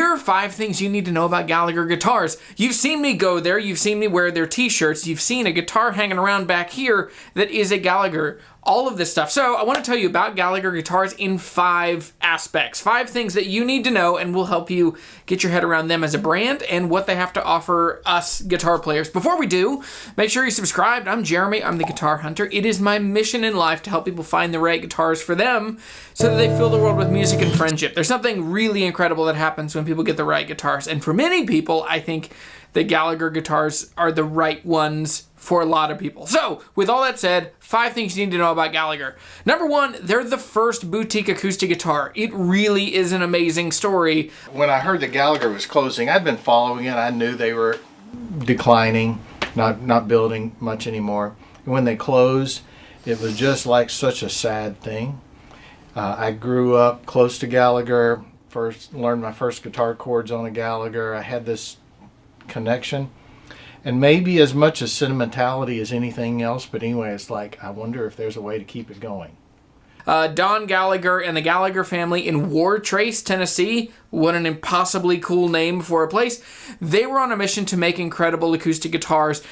Here are 5 things you need to know about Gallagher Guitars. You've seen me go there, you've seen me wear their t-shirts, you've seen a guitar hanging around back here that is a Gallagher, all of this stuff. So I want to tell you about Gallagher Guitars in 5 aspects, 5 things that you need to know and will help you get your head around them as a brand and what they have to offer us guitar players. Before we do, make sure you subscribe. I'm Jeremy, I'm the Guitar Hunter. It is my mission in life to help people find the right guitars for them so that they fill the world with music and friendship. There's something really incredible that happens when people get the right guitars. And for many people, I think the Gallagher guitars are the right ones for a lot of people. So, with all that said, 5 things you need to know about Gallagher. Number 1, they're the first boutique acoustic guitar. It really is an amazing story. When I heard that Gallagher was closing, I'd been following it. I knew they were declining, not building much anymore. And when they closed, it was just like such a sad thing. I grew up close to Gallagher, learned my first guitar chords on a Gallagher. I had this connection. And maybe as much as sentimentality as anything else, but anyway, it's like, I wonder if there's a way to keep it going. Don Gallagher and the Gallagher family in Wartrace, Tennessee. What an impossibly cool name for a place. They were on a mission to make incredible acoustic guitars.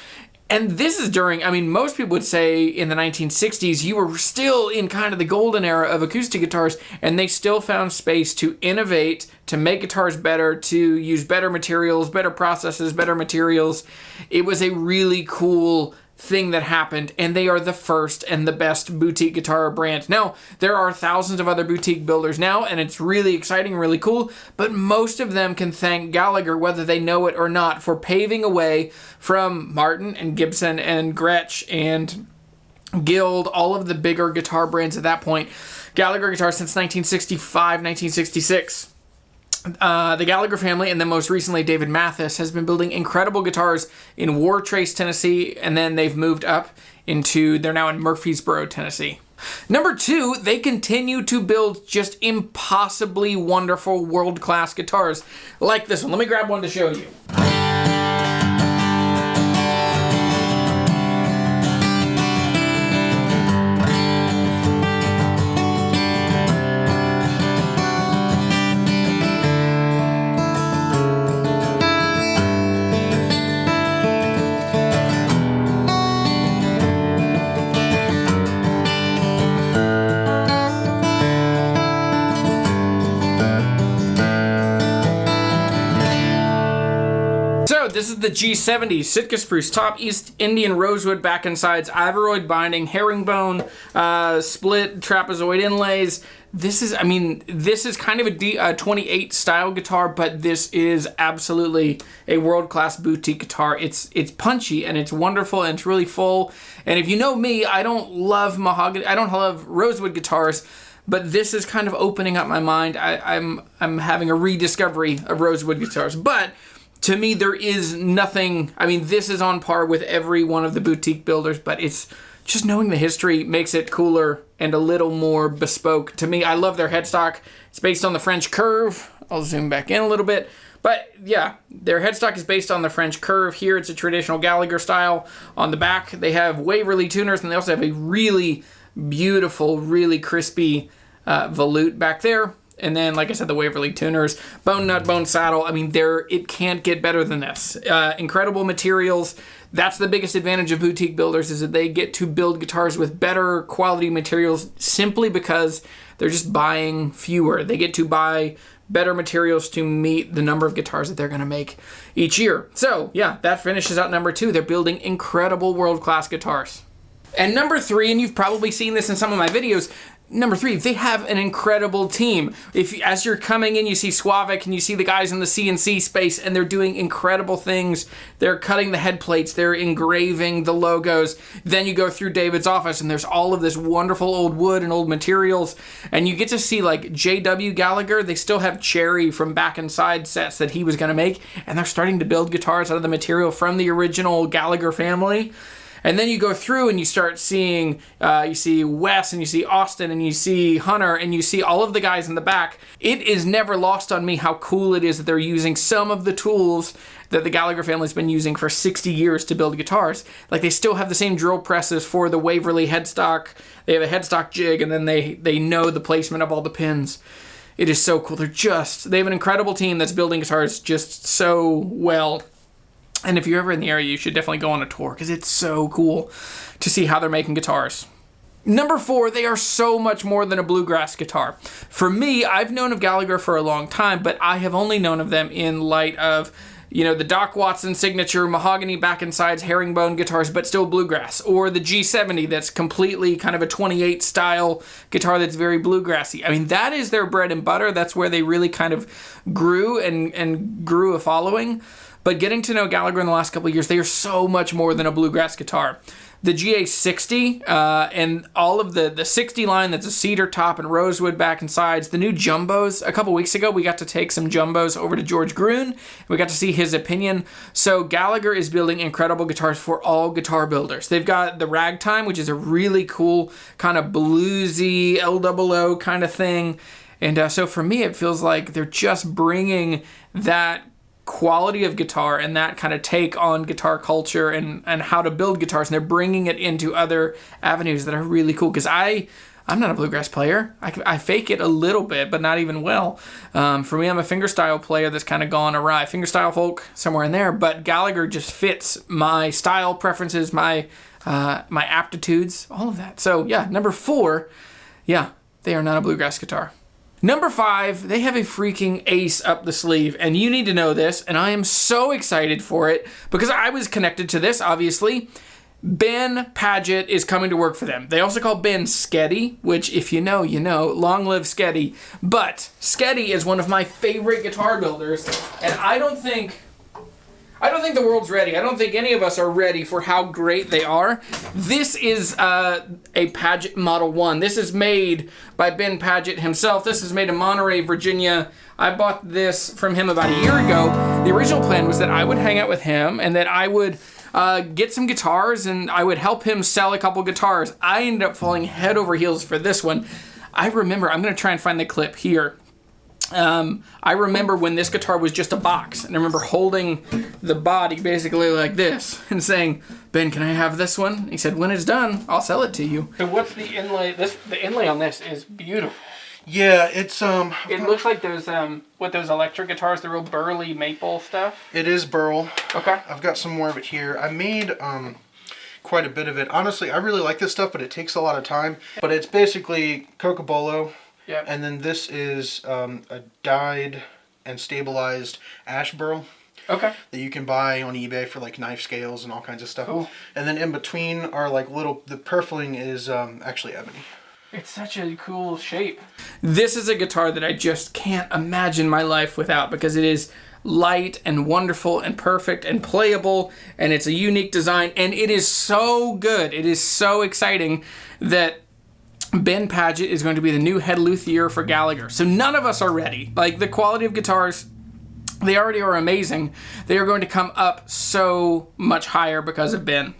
And this is during, I mean, most people would say in the 1960s, you were still in kind of the golden era of acoustic guitars, and they still found space to innovate, to make guitars better, to use better materials, better processes, better materials. It was a really cool thing that happened, and they are the first and the best boutique guitar brand. Now, there are thousands of other boutique builders now, and it's really exciting, really cool, but most of them can thank Gallagher, whether they know it or not, for paving a way from Martin and Gibson and Gretsch and Guild, all of the bigger guitar brands at that point. Gallagher Guitars since 1965, 1966. The Gallagher family, and then most recently David Mathis, has been building incredible guitars in Wartrace, Tennessee, and then they've moved up they're now in Murfreesboro, Tennessee. Number 2, they continue to build just impossibly wonderful world-class guitars like this one. Let me grab one to show you. This is the G70 Sitka Spruce, top East Indian rosewood back and sides, Ivoroid binding, herringbone, split trapezoid inlays. This is kind of a 28 style guitar, but this is absolutely a world-class boutique guitar. It's punchy and it's wonderful and it's really full. And if you know me, I don't love mahogany, I don't love rosewood guitars, but this is kind of opening up my mind. I'm having a rediscovery of rosewood guitars, but to me, there is nothing, this is on par with every one of the boutique builders, but it's just knowing the history makes it cooler and a little more bespoke. To me, I love their headstock. It's based on the French curve. I'll zoom back in a little bit. But yeah, their headstock is based on the French curve. Here, it's a traditional Gallagher style. On the back, they have Waverly tuners, and they also have a really beautiful, really crispy volute back there. And then, like I said, the Waverly tuners, bone nut, bone saddle. It can't get better than this. Incredible materials. That's the biggest advantage of boutique builders, is that they get to build guitars with better quality materials simply because they're just buying fewer. They get to buy better materials to meet the number of guitars that they're going to make each year. So, yeah, that finishes out number 2. They're building incredible world-class guitars. And number 3, and you've probably seen this in some of my videos, Number 3, they have an incredible team. As you're coming in, you see Sławek and you see the guys in the CNC space, and they're doing incredible things. They're cutting the head plates, they're engraving the logos. Then you go through David's office, and there's all of this wonderful old wood and old materials. And you get to see, like, J.W. Gallagher. They still have Cherry from back and side sets that he was going to make, and they're starting to build guitars out of the material from the original Gallagher family. And then you go through and you start seeing, you see Wes and you see Austin and you see Hunter and you see all of the guys in the back. It is never lost on me how cool it is that they're using some of the tools that the Gallagher family's been using for 60 years to build guitars. Like, they still have the same drill presses for the Waverly headstock. They have a headstock jig, and then they know the placement of all the pins. It is so cool. They have an incredible team that's building guitars just so well. And if you're ever in the area, you should definitely go on a tour because it's so cool to see how they're making guitars. Number 4, they are so much more than a bluegrass guitar. For me, I've known of Gallagher for a long time, but I have only known of them in light of, the Doc Watson signature mahogany back and sides herringbone guitars, but still bluegrass, or the G70 that's completely kind of a 28 style guitar that's very bluegrassy. I mean, that is their bread and butter. That's where they really kind of grew and grew a following. But getting to know Gallagher in the last couple of years, they are so much more than a bluegrass guitar. The GA60 and all of the 60 line that's a cedar top and rosewood back and sides, the new jumbos. A couple weeks ago, we got to take some jumbos over to George Gruen. We got to see his opinion. So Gallagher is building incredible guitars for all guitar builders. They've got the Ragtime, which is a really cool kind of bluesy LOO kind of thing. And so for me, it feels like they're just bringing that quality of guitar and that kind of take on guitar culture and how to build guitars, and they're bringing it into other avenues that are really cool, because I'm not a bluegrass player. I fake it a little bit, but not even well. For me, I'm a fingerstyle player that's kind of gone awry. Fingerstyle folk, somewhere in there, but Gallagher just fits my style preferences, my aptitudes, all of that. So yeah, number 4, yeah, they are not a bluegrass guitar. Number 5, they have a freaking ace up the sleeve, and you need to know this, and I am so excited for it because I was connected to this, obviously. Ben Padgett is coming to work for them. They also call Ben Sketty, which if you know, you know. Long live Sketty. But Sketty is one of my favorite guitar builders, and I don't think the world's ready. I don't think any of us are ready for how great they are. This is a Padgett Model 1. This is made by Ben Padgett himself. This is made in Monterey, Virginia. I bought this from him about a year ago. The original plan was that I would hang out with him and that I would get some guitars and I would help him sell a couple guitars. I ended up falling head over heels for this one. I remember, I'm going to try and find the clip here. I remember when this guitar was just a box, and I remember holding the body basically like this and saying, "Ben, can I have this one?" He said, "When it's done, I'll sell it to you." So what's the inlay? The inlay on this is beautiful. Yeah, it's It looks like those those electric guitars, the real burly maple stuff. It is burl. Okay. I've got some more of it here. I made quite a bit of it. Honestly, I really like this stuff, but it takes a lot of time. But it's basically Cocobolo. Yep. And then this is a dyed and stabilized ash burl. Okay. That you can buy on eBay for like knife scales and all kinds of stuff. Cool. And then in between are like the purfling is actually ebony. It's such a cool shape. This is a guitar that I just can't imagine my life without, because it is light and wonderful and perfect and playable, and it's a unique design, and it is so good. It is so exciting that Ben Padgett is going to be the new head luthier for Gallagher. So none of us are ready. Like, the quality of guitars, they already are amazing. They are going to come up so much higher because of Ben.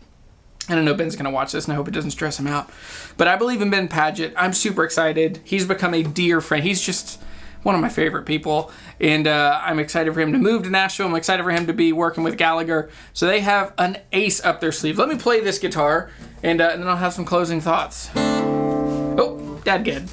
And I know Ben's going to watch this, and I hope it doesn't stress him out. But I believe in Ben Padgett. I'm super excited. He's become a dear friend. He's just one of my favorite people. And I'm excited for him to move to Nashville. I'm excited for him to be working with Gallagher. So they have an ace up their sleeve. Let me play this guitar, and then I'll have some closing thoughts. Oh, that good.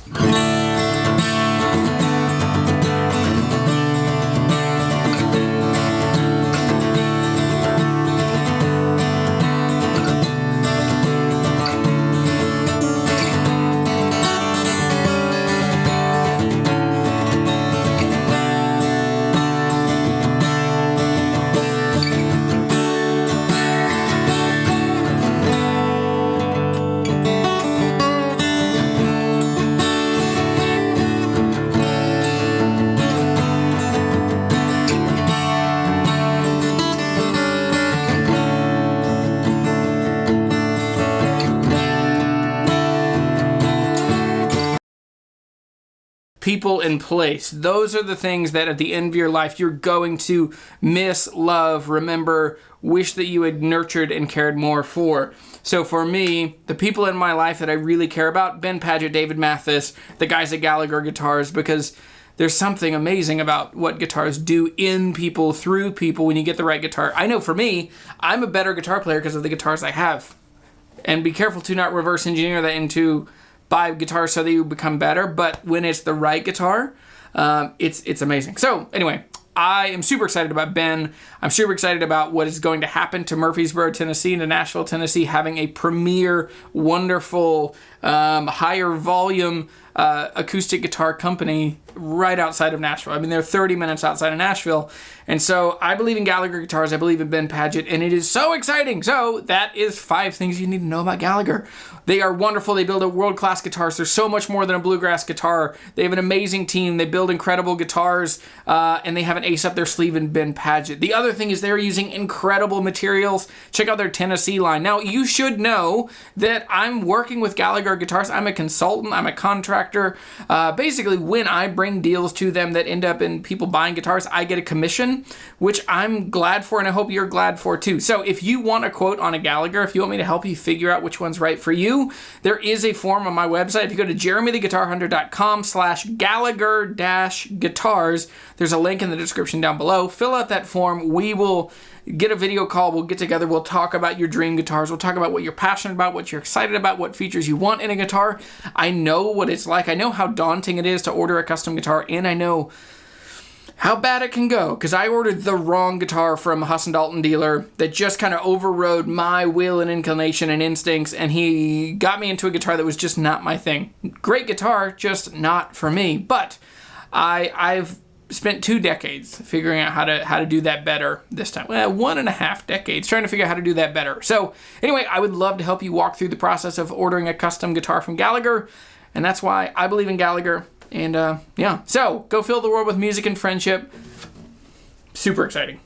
People in place. Those are the things that at the end of your life you're going to miss, love, remember, wish that you had nurtured and cared more for. So for me, the people in my life that I really care about, Ben Padgett, David Mathis, the guys at Gallagher Guitars, because there's something amazing about what guitars do in people, through people, when you get the right guitar. I know for me, I'm a better guitar player because of the guitars I have. And be careful to not reverse engineer that into buy guitars so that you become better, but when it's the right guitar, It's amazing. So anyway, I am super excited about Ben. I'm super excited about what is going to happen to Murfreesboro, Tennessee, and to Nashville, Tennessee, having a premier, wonderful, higher volume acoustic guitar company right outside of Nashville. I mean, they're 30 minutes outside of Nashville. And so I believe in Gallagher Guitars. I believe in Ben Padgett, and it is so exciting. So that is 5 things you need to know about Gallagher. They are wonderful. They build a world-class guitars. They're so much more than a bluegrass guitar. They have an amazing team. They build incredible guitars, and they have an ace up their sleeve in Ben Padgett. The other thing is they're using incredible materials. Check out their Tennessee line. Now, you should know that I'm working with Gallagher Guitars. I'm a consultant. I'm a contractor. Basically, when I bring deals to them that end up in people buying guitars, I get a commission, which I'm glad for, and I hope you're glad for too. So if you want a quote on a Gallagher, if you want me to help you figure out which one's right for you, there is a form on my website. If you go to jeremytheguitarhunter.com/Gallagher-guitars, there's a link in the description down below. Fill out that form. We will get a video call. We'll get together. We'll talk about your dream guitars. We'll talk about what you're passionate about, what you're excited about, what features you want in a guitar. I know what it's like. I know how daunting it is to order a custom guitar, and I know how bad it can go, because I ordered the wrong guitar from a Husson Dalton dealer that just kind of overrode my will and inclination and instincts, and he got me into a guitar that was just not my thing. Great guitar, just not for me. But I've spent 2 decades figuring out how to do that better this time. Well, 1.5 decades trying to figure out how to do that better. So anyway, I would love to help you walk through the process of ordering a custom guitar from Gallagher, and that's why I believe in Gallagher. And yeah, so go fill the world with music and friendship. Super exciting.